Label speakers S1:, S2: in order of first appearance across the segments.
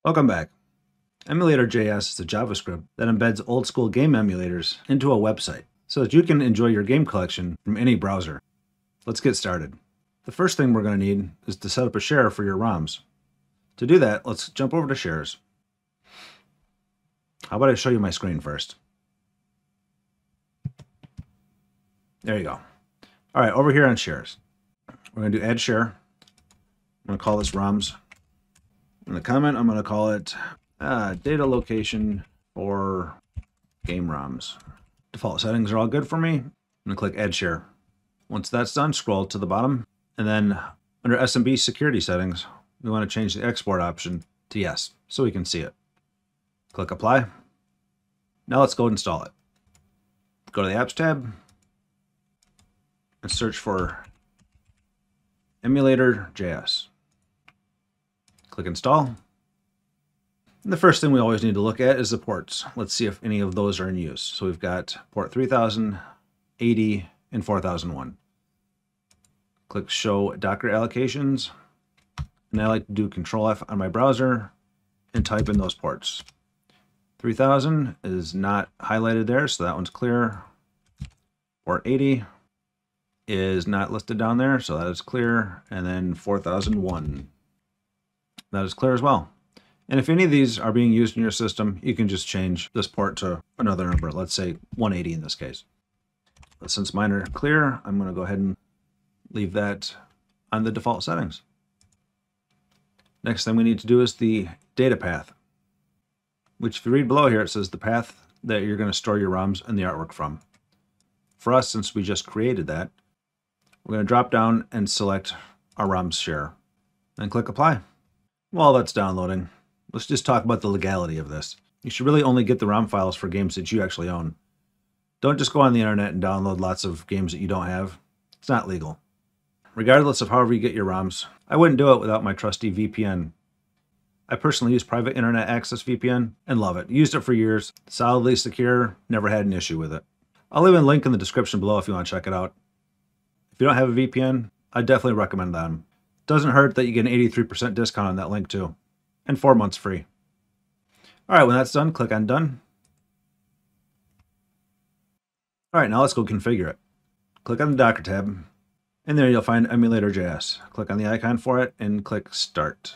S1: Welcome back. EmulatorJS is a JavaScript that embeds old-school game emulators into a website so that you can enjoy your game collection from any browser. Let's get started. The first thing we're going to need is to set up a share for your ROMs. To do that, let's jump over to shares. How about I show you my screen first? There you go. All right, over here on shares, we're going to do add share. I'm going to call this ROMs. In the comment, I'm going to call it data location for game ROMs. Default settings are all good for me. I'm going to click add share. Once that's done, scroll to the bottom, and then under SMB security settings, we want to change the export option to yes, so we can see it. Click apply. Now let's go install it. Go to the apps tab and search for EmulatorJS. Click install. And the first thing we always need to look at is the ports. Let's see if any of those are in use. So we've got port 3000, 80, and 4001. Click show Docker allocations. And I like to do Control F on my browser and type in those ports. 3000 is not highlighted there, so that one's clear. Port 80 is not listed down there, so that is clear. And then 4001. That is clear as well. And if any of these are being used in your system, you can just change this port to another number. Let's say 180 in this case. But since mine are clear, I'm going to go ahead and leave that on the default settings. Next thing we need to do is the data path, which if you read below here, it says the path that you're going to store your ROMs and the artwork from. For us, since we just created that, we're going to drop down and select our ROMs share. Then click apply. While that's downloading, let's just talk about the legality of this. You should really only get the ROM files for games that you actually own. Don't just go on the internet and download lots of games that you don't have. It's not legal. Regardless of however you get your ROMs, I wouldn't do it without my trusty VPN. I personally use private internet access VPN and love it. Used it for years, solidly secure, never had an issue with it. I'll leave a link in the description below if you want to check it out. If you don't have a VPN, I definitely recommend them. Doesn't hurt that you get an 83% discount on that link too, and 4 months free. All right, when that's done, click on done. All right, now let's go configure it. Click on the Docker tab, and there you'll find EmulatorJS. Click on the icon for it and click Start.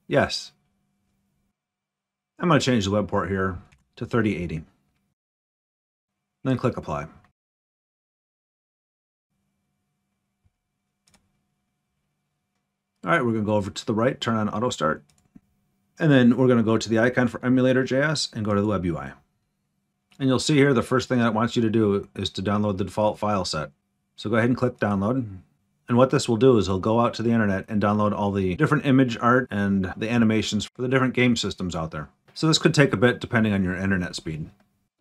S1: Yes. I'm going to change the web port here to 3080. Then click Apply. All right, we're going to go over to the right, turn on Auto Start. And then we're going to go to the icon for EmulatorJS and go to the Web UI. And you'll see here the first thing that it wants you to do is to download the default file set. So go ahead and click Download. And what this will do is it'll go out to the internet and download all the different image art and the animations for the different game systems out there. So this could take a bit depending on your internet speed.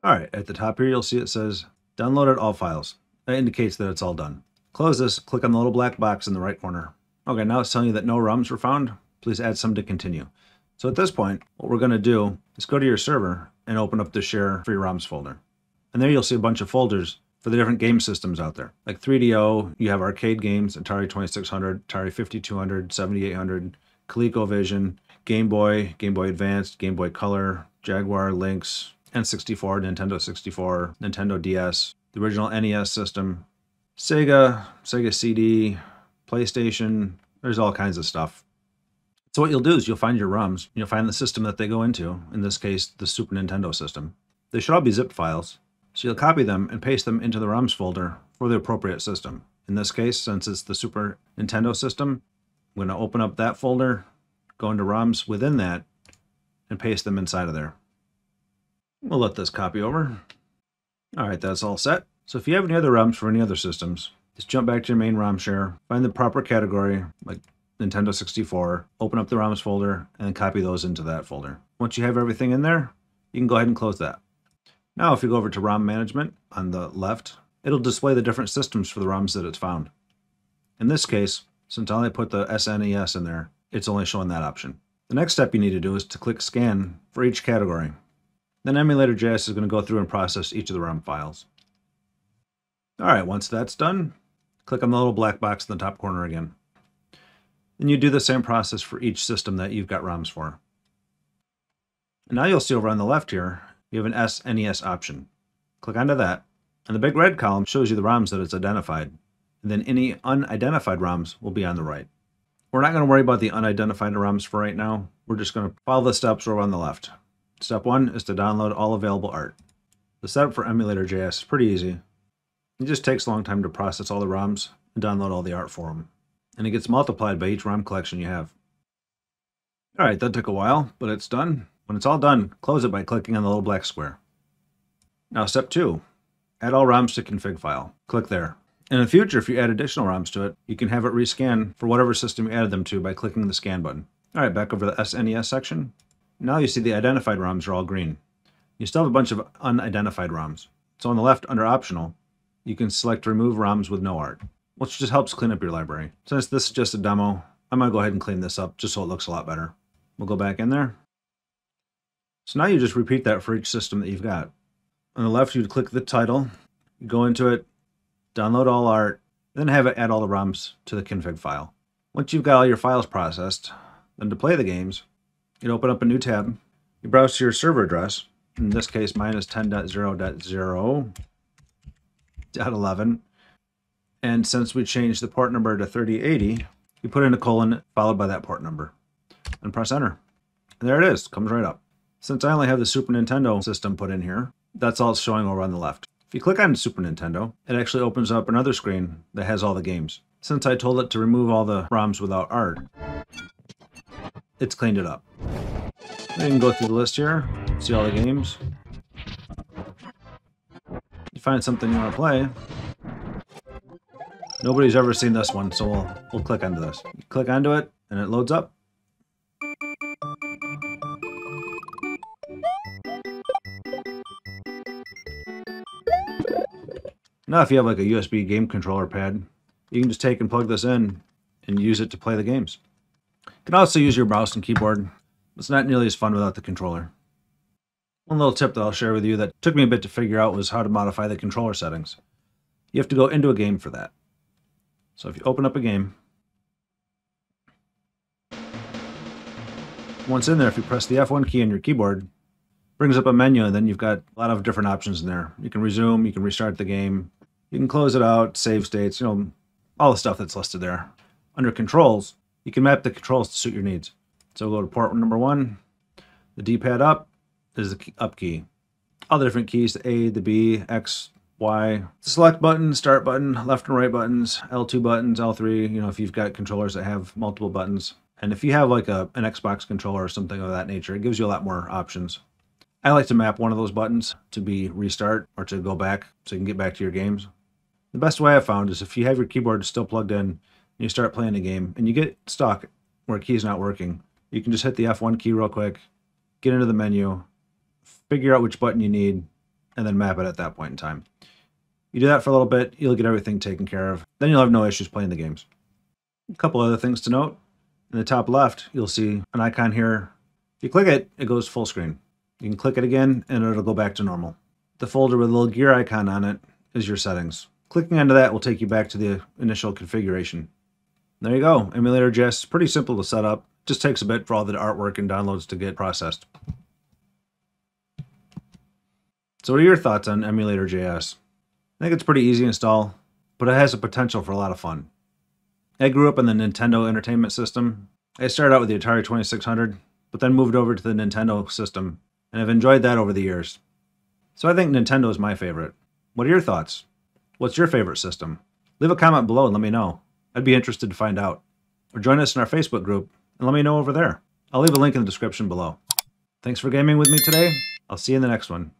S1: All right, at the top here, you'll see it says Downloaded all files. That indicates that it's all done. Close this, click on the little black box in the right corner. Okay, now it's telling you that no ROMs were found. Please add some to continue. So at this point, what we're going to do is go to your server and open up the share for your ROMs folder. And there you'll see a bunch of folders for the different game systems out there. Like 3DO, you have arcade games, Atari 2600, Atari 5200, 7800, ColecoVision, Game Boy, Game Boy Advanced, Game Boy Color, Jaguar, Lynx, N64, Nintendo 64, Nintendo DS, the original NES system, Sega, Sega CD, PlayStation, there's all kinds of stuff. So what you'll do is you'll find your ROMs, you'll find the system that they go into, in this case, the Super Nintendo system. They should all be zipped files. So you'll copy them and paste them into the ROMs folder for the appropriate system. In this case, since it's the Super Nintendo system, I'm going to open up that folder, go into ROMs within that, and paste them inside of there. We'll let this copy over. All right, that's all set. So if you have any other ROMs for any other systems, just jump back to your main ROM share, find the proper category, like Nintendo 64, open up the ROMs folder, and then copy those into that folder. Once you have everything in there, you can go ahead and close that. Now if you go over to ROM management on the left, it'll display the different systems for the ROMs that it's found. In this case, since I only put the SNES in there, it's only showing that option. The next step you need to do is to click Scan for each category. Then EmulatorJS is going to go through and process each of the ROM files. All right, once that's done, Click on the little black box in the top corner again. Then you do the same process for each system that you've got ROMs for. And now you'll see over on the left here, you have an SNES option. Click onto that, and the big red column shows you the ROMs that it's identified. And then any unidentified ROMs will be on the right. We're not going to worry about the unidentified ROMs for right now. We're just going to follow the steps over on the left. Step 1 is to download all available art. The setup for EmulatorJS is pretty easy. It just takes a long time to process all the ROMs and download all the art for them. And it gets multiplied by each ROM collection you have. Alright, that took a while, but it's done. When it's all done, close it by clicking on the little black square. Now step 2, add all ROMs to config file. Click there. In the future, if you add additional ROMs to it, you can have it rescan for whatever system you added them to by clicking the scan button. Alright, back over to the SNES section. Now you see the identified ROMs are all green. You still have a bunch of unidentified ROMs. So on the left, under optional, you can select remove ROMs with no art, which just helps clean up your library. Since this is just a demo, I'm going to go ahead and clean this up just so it looks a lot better. We'll go back in there. So now you just repeat that for each system that you've got. On the left, you'd click the title, you go into it, download all art, then have it add all the ROMs to the config file. Once you've got all your files processed, then to play the games, you'd open up a new tab, you browse to your server address, in this case mine is 10.0.0.11, and since we changed the port number to 3080, you put in a colon followed by that port number, and press enter. And there it is, comes right up. Since I only have the Super Nintendo system put in here, that's all it's showing over on the left. If you click on Super Nintendo, it actually opens up another screen that has all the games. Since I told it to remove all the ROMs without art, it's cleaned it up. Then you can go through the list here, see all the games. You find something you want to play. Nobody's ever seen this one, so we'll click onto this. You click onto it, and it loads up. Now if you have like a USB game controller pad, you can just take and plug this in and use it to play the games. You can also use your mouse and keyboard. It's not nearly as fun without the controller. One little tip that I'll share with you that took me a bit to figure out was how to modify the controller settings. You have to go into a game for that. So if you open up a game, once in there, if you press the F1 key on your keyboard, it brings up a menu, and then you've got a lot of different options in there. You can resume, you can restart the game, you can close it out, save states, all the stuff that's listed there. Under controls, you can map the controls to suit your needs. So go to port number 1, the D-pad up is the up key. All the different keys, the A, the B, X, Y, the select button, start button, left and right buttons, L2 buttons, L3, if you've got controllers that have multiple buttons. And if you have like an Xbox controller or something of that nature, it gives you a lot more options. I like to map one of those buttons to be restart or to go back so you can get back to your games. The best way I've found is if you have your keyboard still plugged in and you start playing a game and you get stuck where a key's not working, you can just hit the F1 key real quick, get into the menu, figure out which button you need, and then map it at that point in time. You do that for a little bit, you'll get everything taken care of. Then you'll have no issues playing the games. A couple other things to note. In the top left, you'll see an icon here. If you click it, it goes full screen. You can click it again, and it'll go back to normal. The folder with a little gear icon on it is your settings. Clicking onto that will take you back to the initial configuration. There you go. EmulatorJS is pretty simple to set up. Just takes a bit for all the artwork and downloads to get processed. So what are your thoughts on EmulatorJS? I think it's pretty easy to install, but it has a potential for a lot of fun. I grew up in the Nintendo Entertainment System. I started out with the Atari 2600, but then moved over to the Nintendo system, and I've enjoyed that over the years. So I think Nintendo is my favorite. What are your thoughts? What's your favorite system? Leave a comment below and let me know. I'd be interested to find out. Or join us in our Facebook group and let me know over there. I'll leave a link in the description below. Thanks for gaming with me today. I'll see you in the next one.